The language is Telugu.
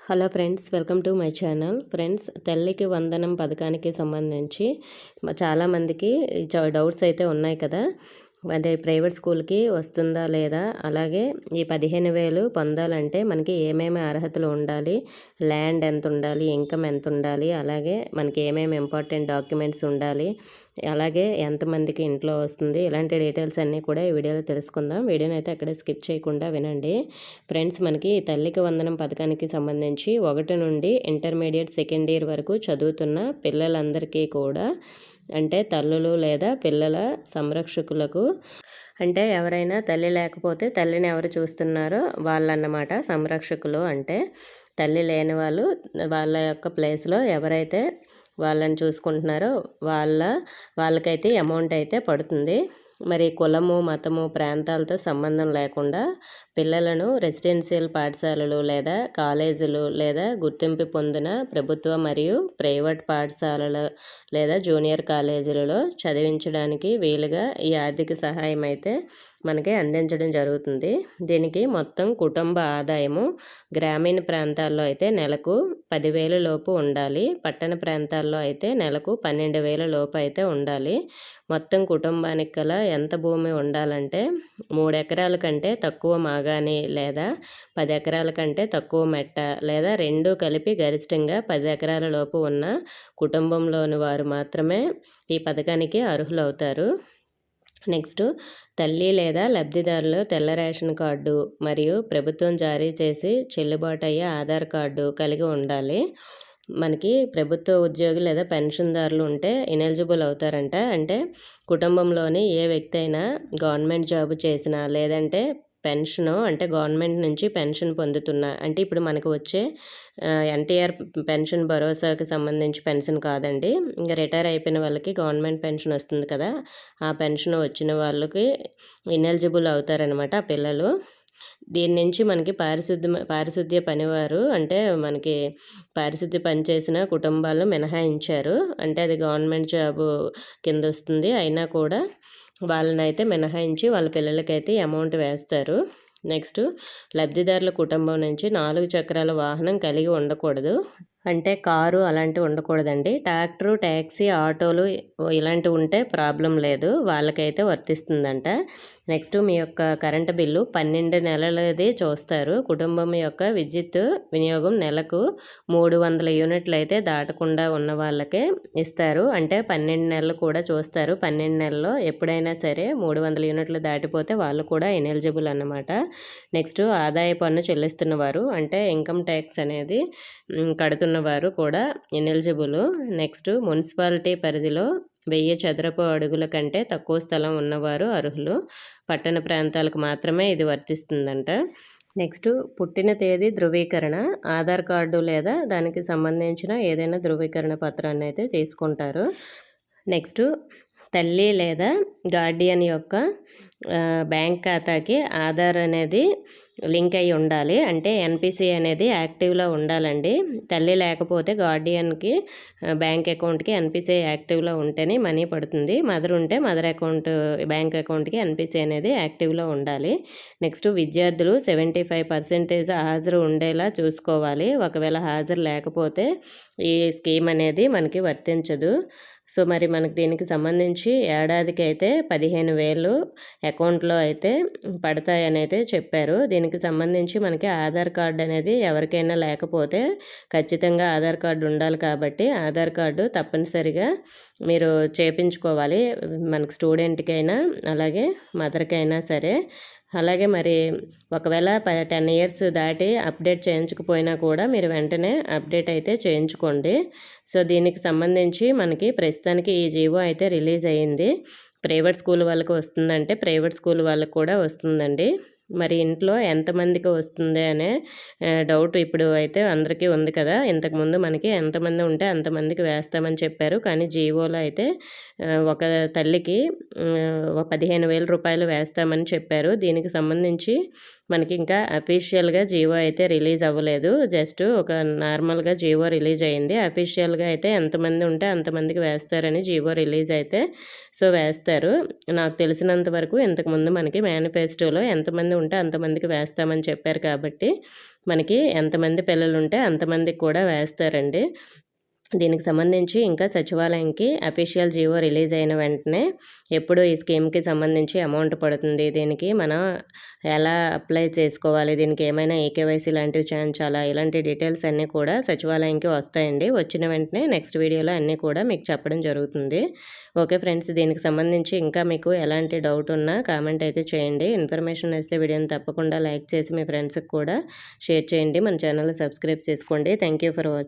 Hello friends, welcome to my channel. Friends, తల్లికి వందనం పథకానికి సంబంధించి చాలామందికి డౌట్స్ అయితే ఉన్నాయి కదా. అంటే ప్రైవేట్ స్కూల్కి వస్తుందా లేదా, అలాగే ఈ 15,000 పొందాలంటే మనకి ఏమేమి అర్హతలు ఉండాలి, ల్యాండ్ ఎంత ఉండాలి, ఇన్కమ్ ఎంత ఉండాలి, అలాగే మనకి ఏమేమి ఇంపార్టెంట్ డాక్యుమెంట్స్ ఉండాలి, అలాగే ఎంతమందికి ఇంట్లో వస్తుంది, ఇలాంటి డీటెయిల్స్ అన్నీ కూడా ఈ వీడియోలో తెలుసుకుందాం. వీడియోని అయితే అక్కడే స్కిప్ చేయకుండా వినండి. ఫ్రెండ్స్, మనకి తల్లికి వందనం పథకానికి సంబంధించి 1 నుండి ఇంటర్మీడియట్ సెకండ్ ఇయర్ వరకు చదువుతున్న పిల్లలందరికీ కూడా, అంటే తల్లులు లేదా పిల్లల సంరక్షకులకు, అంటే ఎవరైనా తల్లి లేకపోతే తల్లిని ఎవరు చూస్తున్నారో వాళ్ళన్నమాట సంరక్షకులు. అంటే తల్లి లేని వాళ్ళు, వాళ్ళ యొక్క ప్లేస్లో ఎవరైతే వాళ్ళని చూసుకుంటున్నారో వాళ్ళకైతే అమౌంట్ అయితే పడుతుంది. మరి కులము, మతము, ప్రాంతాలతో సంబంధం లేకుండా పిల్లలను రెసిడెన్షియల్ పాఠశాలలు లేదా కాలేజీలు లేదా గుర్తింపు పొందిన ప్రభుత్వ మరియు ప్రైవేట్ పాఠశాలలు లేదా జూనియర్ కాలేజీలలో చదివించడానికి వీలుగా ఈ ఆర్థిక సహాయం అయితే మనకి అందించడం జరుగుతుంది. దీనికి మొత్తం కుటుంబ ఆదాయము గ్రామీణ ప్రాంతాల్లో అయితే నెలకు 10,000 లోపు ఉండాలి. పట్టణ ప్రాంతాల్లో అయితే నెలకు 12,000 లోపు అయితే ఉండాలి. మొత్తం కుటుంబానికి గల ఎంత భూమి ఉండాలంటే 3 ఎకరాల కంటే తక్కువ మాగాణి లేదా 10 ఎకరాల కంటే తక్కువ మెట్ట లేదా రెండూ కలిపి గరిష్టంగా 10 ఎకరాల లోపు ఉన్న కుటుంబంలోని వారు మాత్రమే ఈ పథకానికి అర్హులవుతారు. నెక్స్ట్, తల్లి లేదా లబ్ధిదారులు తెల్ల రేషన్ కార్డు మరియు ప్రభుత్వం జారీ చేసి చెల్లుబాటు అయ్యే ఆధార్ కార్డు కలిగి ఉండాలి. మనకి ప్రభుత్వ ఉద్యోగి లేదా పెన్షన్దారులు ఉంటే ఎలిజిబుల్ అవుతారంట. అంటే కుటుంబంలోని ఏ వ్యక్తి అయినా గవర్నమెంట్ జాబ్ చేసినా లేదంటే పెన్షను, అంటే గవర్నమెంట్ నుంచి పెన్షన్ పొందుతున్నా, అంటే ఇప్పుడు మనకు వచ్చే ఎన్టీఆర్ పెన్షన్ భరోసాకి సంబంధించి పెన్షన్ కాదండి, ఇంకా రిటైర్ అయిపోయిన వాళ్ళకి గవర్నమెంట్ పెన్షన్ వస్తుంది కదా, ఆ పెన్షన్ వచ్చిన వాళ్ళకి ఎలిజిబుల్ అవుతారనమాట ఆ పిల్లలు. దీని నుంచి మనకి పారిశుద్ధ్య పనివారు, అంటే మనకి పారిశుద్ధ్య పని చేసిన కుటుంబాలను మినహాయించారు. అంటే అది గవర్నమెంట్ జాబు కింద వస్తుంది, అయినా కూడా వాళ్ళనైతే మినహాయించి వాళ్ళ పిల్లలకైతే అమౌంట్ వేస్తారు. నెక్స్ట్, లబ్ధిదారుల కుటుంబం నుంచి 4 చక్రాల వాహనం కలిగి ఉండకూడదు. అంటే కారు అలాంటివి ఉండకూడదండి. ట్రాక్టరు, ట్యాక్సీ, ఆటోలు ఇలాంటివి ఉంటే ప్రాబ్లం లేదు, వాళ్ళకైతే వర్తిస్తుందంట. నెక్స్ట్, మీ యొక్క కరెంటు బిల్లు 12 నెలలది చూస్తారు. కుటుంబం యొక్క విద్యుత్ వినియోగం నెలకు 300 యూనిట్లు అయితే దాటకుండా ఉన్న వాళ్ళకే ఇస్తారు. అంటే 12 నెలలు కూడా చూస్తారు. 12 నెలల్లో ఎప్పుడైనా సరే 300 యూనిట్లు దాటిపోతే వాళ్ళు కూడా ఎలిజిబుల్ అన్నమాట. నెక్స్ట్, ఆదాయ పన్ను చెల్లిస్తున్నవారు, అంటే ఇన్కమ్ ట్యాక్స్ అనేది కడుతున్న వారు కూడా ఎలిజిబుల్. నెక్స్ట్, మున్సిపాలిటీ పరిధిలో 1000 చదరపు అడుగుల కంటే తక్కువ స్థలం ఉన్నవారు అర్హులు. పట్టణ ప్రాంతాలకు మాత్రమే ఇది వర్తిస్తుందంట. నెక్స్ట్, పుట్టిన తేదీ ధృవీకరణ, ఆధార్ కార్డు లేదా దానికి సంబంధించిన ఏదైనా ధృవీకరణ పత్రాన్ని అయితే తీసుకుంటారు. నెక్స్ట్, తల్లి లేదా గార్డియన్ యొక్క బ్యాంక్ ఖాతాకి ఆధార్ అనేది లింక్ అయి ఉండాలి. అంటే ఎన్పిసి అనేది యాక్టివ్లో ఉండాలండి. తల్లి లేకపోతే గార్డియన్కి బ్యాంక్ అకౌంట్కి ఎన్పిసి యాక్టివ్లో ఉంటేనే మనీ పడుతుంది. మదర్ ఉంటే మదర్ అకౌంట్ బ్యాంక్ అకౌంట్కి ఎన్పిసి అనేది యాక్టివ్లో ఉండాలి. నెక్స్ట్, విద్యార్థులు 75% హాజరు ఉండేలా చూసుకోవాలి. ఒకవేళ హాజరు లేకపోతే ఈ స్కీమ్ అనేది మనకి వర్తించదు. సో మరి మనకి దీనికి సంబంధించి ఏడాదికి అయితే 15,000 అకౌంట్లో అయితే పడతాయని అయితే చెప్పారు. దీనికి సంబంధించి మనకి ఆధార్ కార్డు అనేది ఎవరికైనా లేకపోతే ఖచ్చితంగా ఆధార్ కార్డు ఉండాలి కాబట్టి ఆధార్ కార్డు తప్పనిసరిగా మీరు చేయించుకోవాలి. మనకి స్టూడెంట్కైనా అలాగే మదర్కైనా సరే. అలాగే మరి ఒకవేళ 10 ఇయర్స్ దాటి అప్డేట్ చేయించకపోయినా కూడా మీరు వెంటనే అప్డేట్ అయితే చేయించుకోండి. సో దీనికి సంబంధించి మనకి ప్రస్తుతానికి ఈ జీవో అయితే రిలీజ్ అయ్యింది. ప్రైవేట్ స్కూల్ వాళ్ళకి వస్తుందంటే ప్రైవేట్ స్కూల్ వాళ్ళకి కూడా వస్తుందండి. మరి ఇంట్లో ఎంతమందికి వస్తుంది అనే డౌట్ ఇప్పుడు అయితే అందరికీ ఉంది కదా. ఇంతకుముందు మనకి ఎంతమంది ఉంటే అంతమందికి వేస్తామని చెప్పారు, కానీ జీవోలో అయితే ఒక తల్లికి 15,000 రూపాయలు వేస్తామని చెప్పారు. దీనికి సంబంధించి మనకి ఇంకా అఫీషియల్‌గా జీవో అయితే రిలీజ్ అవ్వలేదు. జస్ట్ ఒక నార్మల్‌గా జీవో రిలీజ్ అయింది. అఫీషియల్‌గా అయితే ఎంతమంది ఉంటే అంతమందికి వేస్తారని జీవో రిలీజ్ అయితే వేస్తారు. నాకు తెలిసినంత వరకు ఇంతకుముందు మనకి మేనిఫెస్టోలో ఎంతమంది ఉంటే అంతమందికి వేస్తామని చెప్పారు కాబట్టి, మనకి ఎంతమంది పిల్లలుంటే అంతమందికి కూడా వేస్తారండి. దీనికి సంబంధించి ఇంకా సచివాలయంకి అఫీషియల్ జీవో రిలీజ్ అయిన వెంటనే ఎప్పుడు ఈ స్కీమ్‌కి సంబంధించి అమౌంట్ పడుతుంది, దీనికి మనం ఎలా అప్లై చేసుకోవాలి, దీనికి ఏమైనా ఈకేవైసీ లాంటివి చేయించాలా, ఇలాంటి డీటెయిల్స్ అన్నీ కూడా సచివాలయంకి వస్తాయండి. వచ్చిన వెంటనే నెక్స్ట్ వీడియోలో అన్నీ కూడా మీకు చెప్పడం జరుగుతుంది. ఓకే ఫ్రెండ్స్, దీనికి సంబంధించి ఇంకా మీకు ఎలాంటి డౌట్ ఉన్నా కామెంట్ అయితే చేయండి. ఇన్ఫర్మేషన్ నచ్చితే వీడియోని తప్పకుండా లైక్ చేసి మీ ఫ్రెండ్స్‌కి కూడా షేర్ చేయండి. మన ఛానల్‌ని సబ్స్క్రైబ్ చేసుకోండి. Thank you for watching.